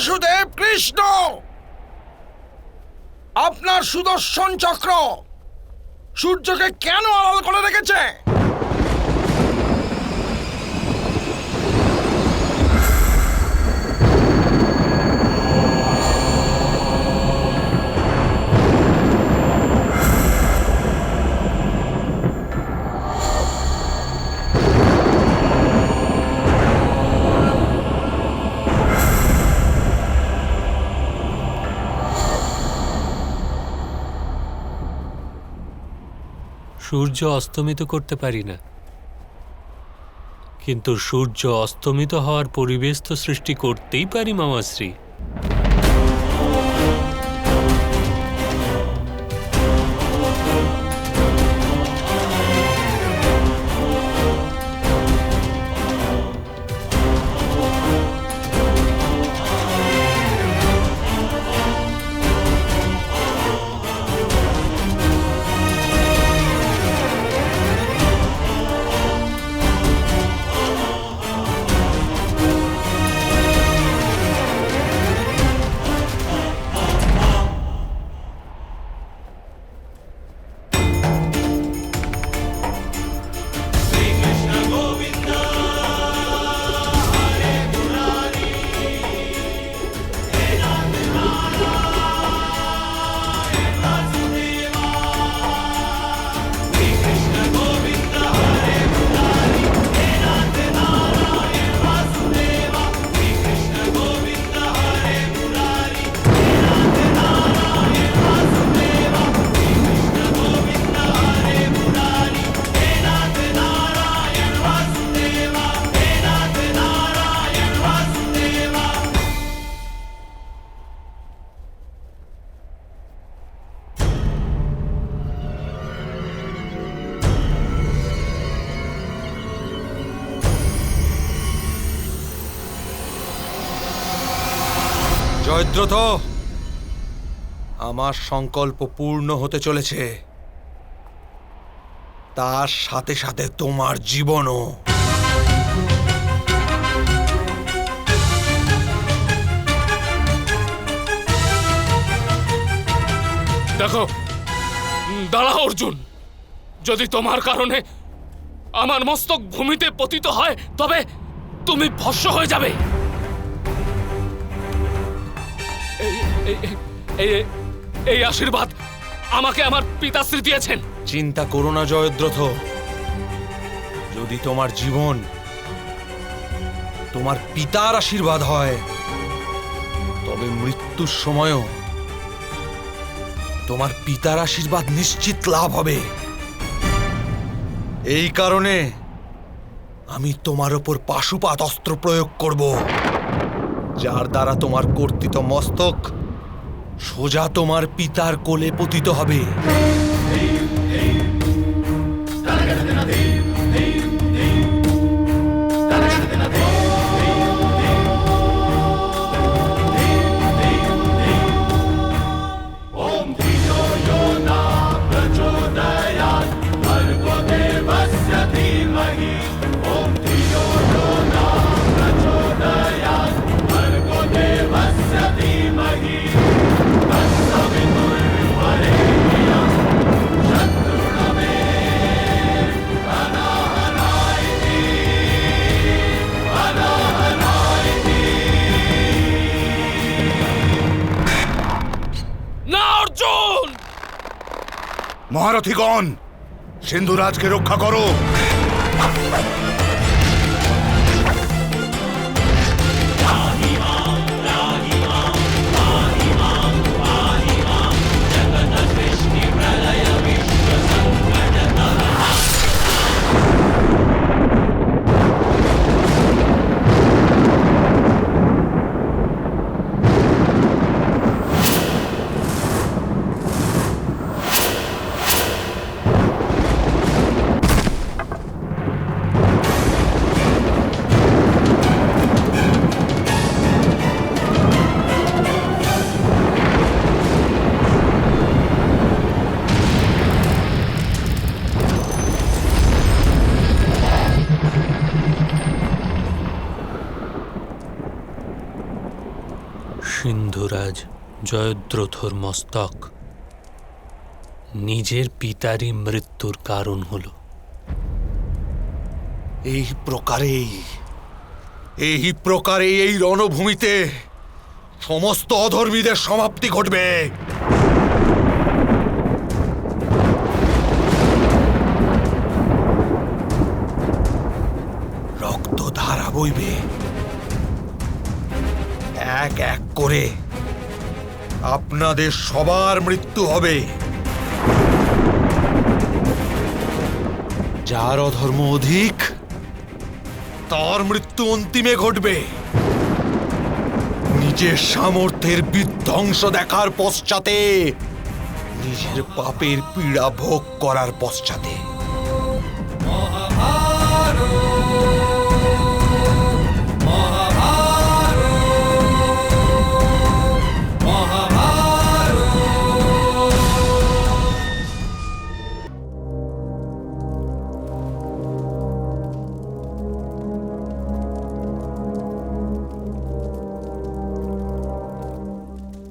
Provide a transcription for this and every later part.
বাসুদেব কৃষ্ণ, আপনার সুদর্শন চক্র সূর্যকে কেন আড়াল করে রেখেছে? সূর্য অস্তমিত করতে পারি না, কিন্তু সূর্য অস্তমিত হওয়ার পরিবেশ তো সৃষ্টি করতেই পারি মামাশ্রী। জয়দ্রথ, আমার সংকল্প পূর্ণ হতে চলেছে, তার সাথে সাথে তোমার জীবনও। দেখো, দাঁড়াও অর্জুন, যদি তোমার কারণে আমার মস্তক ভূমিতে পতিত হয় তবে তুমি ভস্ম হয়ে যাবে। এই আশীর্বাদ আমাকে আমার পিতাশ্রী দিয়েছেন। চিন্তা করো না জয়দ্রথ, যদি তোমার জীবন তোমার পিতার আশীর্বাদ হয় তবে মৃত্যুর সময়ও তোমার পিতার আশীর্বাদ নিশ্চিত লাভ হবে। এই কারণে আমি তোমার উপর পাশুপাত অস্ত্র প্রয়োগ করব, যার দ্বারা তোমার কর্তিত মস্তক সোজা তোমার পিতার কোলে পতিত হবে। মহারথীগণ, সিন্ধুরাজকে রক্ষা করো। জয়দ্রথর মস্তক নিজের পিতারই মৃত্যুর কারণ হল। এই প্রকারেই এই রণভূমিতে সমস্ত অধর্মীদের সমাপ্তি ঘটবে। রক্তধারা বইবে, এক এক করে আপনাদের সবার মৃত্যু হবে। যার অধর্ম অধিক তার মৃত্যু অন্তিমে ঘটবে। নিজের সামর্থ্যের বিধ্বংস দেখার পশ্চাতে, নিজের পাপের পীড়া ভোগ করার পশ্চাতে।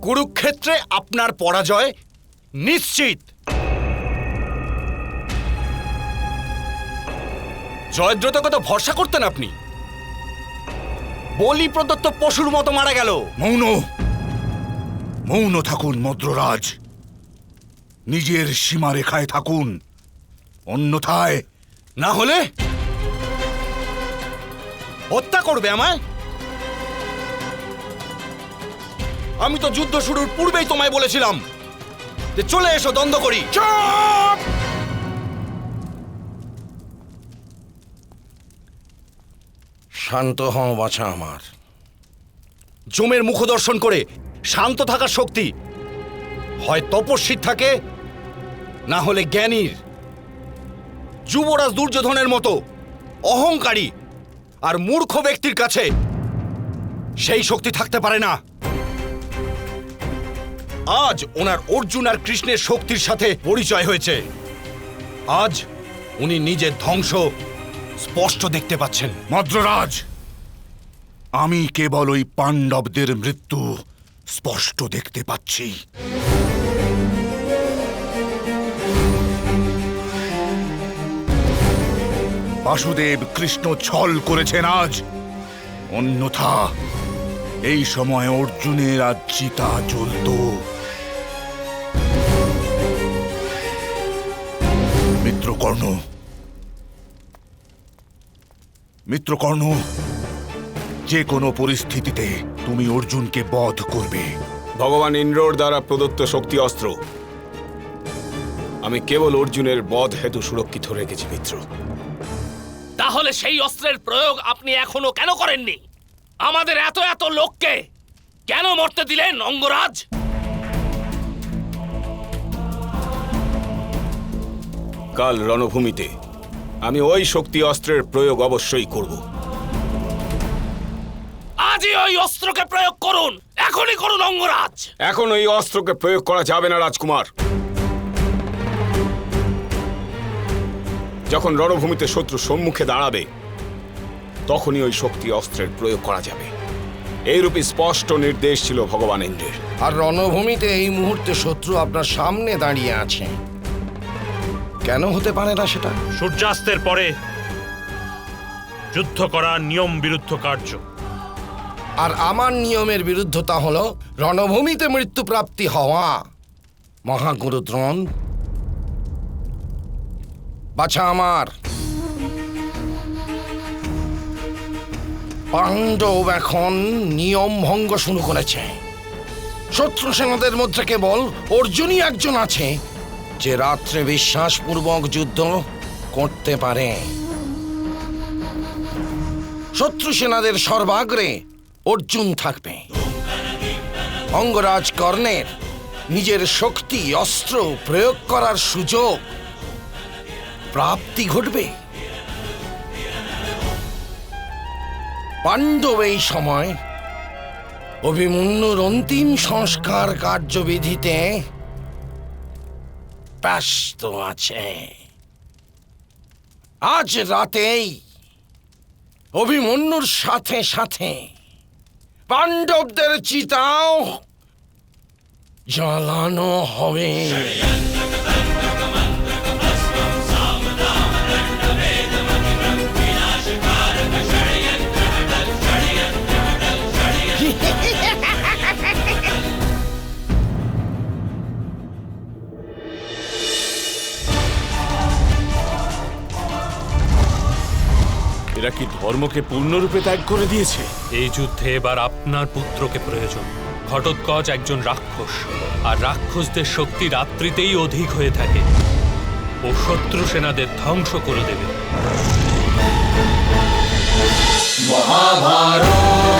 কুরুক্ষেত্রে আপনার পরাজয় নিশ্চিত। জয়দ্রথকে তো ভরসা করতেন আপনি, বলি প্রদত্ত পশুর মতো মারা গেল। মৌন থাকুন মদ্ররাজ, নিজের সীমারেখায় থাকুন, অন্যথায় না হলে হত্যা করবে আমায়। আমি তো যুদ্ধ শুরুর পূর্বেই তোমায় বলেছিলাম যে চলে এসো, দ্বন্দ্ব করি। চুপ! শান্ত হও বাছা আমার। যমের মুখ দর্শন করে শান্ত থাকার শক্তি হয় তপস্বীর থাকে, না হলে জ্ঞানীর। যুবরাজ দুর্যোধনের মতো অহংকারী আর মূর্খ ব্যক্তির কাছে সেই শক্তি থাকতে পারে না। আজ ওনার অর্জুন আর কৃষ্ণের শক্তির সাথে পরিচয় হয়েছে। আজ উনি নিজের ধ্বংস স্পষ্ট দেখতে পাচ্ছেন। মদ্ররাজ, আমি কেবল ওই পাণ্ডবদের মৃত্যু স্পষ্ট দেখতে পাচ্ছি। বাসুদেব কৃষ্ণ ছল করেছেন আজ, অন্যথা এই সময় অর্জুনের আজ চিতা জ্বলত। মিত্রকর্ণ, যে কোনো পরিস্থিতিতে তুমি অর্জুনকে বধ করবে। ভগবান ইন্দ্রর দ্বারা প্রদত্ত শক্তি অস্ত্র আমি কেবল অর্জুনের বধ হেতু সুরক্ষিত রেখেছি মিত্র। তাহলে সেই অস্ত্রের প্রয়োগ আপনি এখনো কেন করেননি? আমাদের এত এত লোককে কেন মরতে দিলেন অঙ্গরাজ? কাল রণভূমিতে আমি ওই শক্তি অস্ত্রের প্রয়োগ অবশ্যই করব। আজই ওই অস্ত্রকে প্রয়োগ করুন, এখনই করুন অঙ্গরাজ। এখন এই অস্ত্রকে প্রয়োগ করা যাবে না রাজকুমার। যখন রণভূমিতে শত্রু সম্মুখে দাঁড়াবে তখনই ওই শক্তি অস্ত্রের প্রয়োগ করা যাবে। এইরূপই স্পষ্ট নির্দেশ ছিল ভগবান ইন্দ্রের। আর রণভূমিতে এই মুহূর্তে শত্রু আপনার সামনে দাঁড়িয়ে আছে, কেন হতে পারে না সেটা? সূর্যাস্তের পরে যুদ্ধ করা নিয়ম বিরুদ্ধ কার্য। আর আমার নিয়মের বিরুদ্ধতা হলো রণভূমিতে মৃত্যুপ্রাপ্তি হওয়া। মহাগুরু দ্রোণ, বাছা আমার, পাণ্ডব এখন নিয়ম ভঙ্গ শুরু করেছে। শত্রু সেনাদের মধ্যে কেবল অর্জুনই একজন আছে যে রাত্রে বিশ্বাসপূর্বক যুদ্ধ করতে পারে। শত্রু সেনাদের সর্বাগ্রে অর্জুন থাকবে। অঙ্গরাজ কর্ণের নিজের শক্তি অস্ত্র প্রয়োগ করার সুযোগ প্রাপ্তি ঘটবে। পাণ্ডব এই সময় অভিমন্যুর অন্তিম সংস্কার কার্যবিধিতে ব্যস্ত আছে। আজ রাতেই অভিমন্যুর সাথে সাথে পাণ্ডবদের চিতাও জ্বালানো হবে। এরা কি ধর্মকে পূর্ণরূপে ত্যাগ করে দিয়েছে? এই যুদ্ধে এবার আপনার পুত্রকে প্রয়োজন। ঘটোৎকচ একজন রাক্ষস, আর রাক্ষসদের শক্তি রাত্রিতেই অধিক হয়ে থাকে। ও শত্রু সেনাদের ধ্বংস করে দেবে। মহাভারত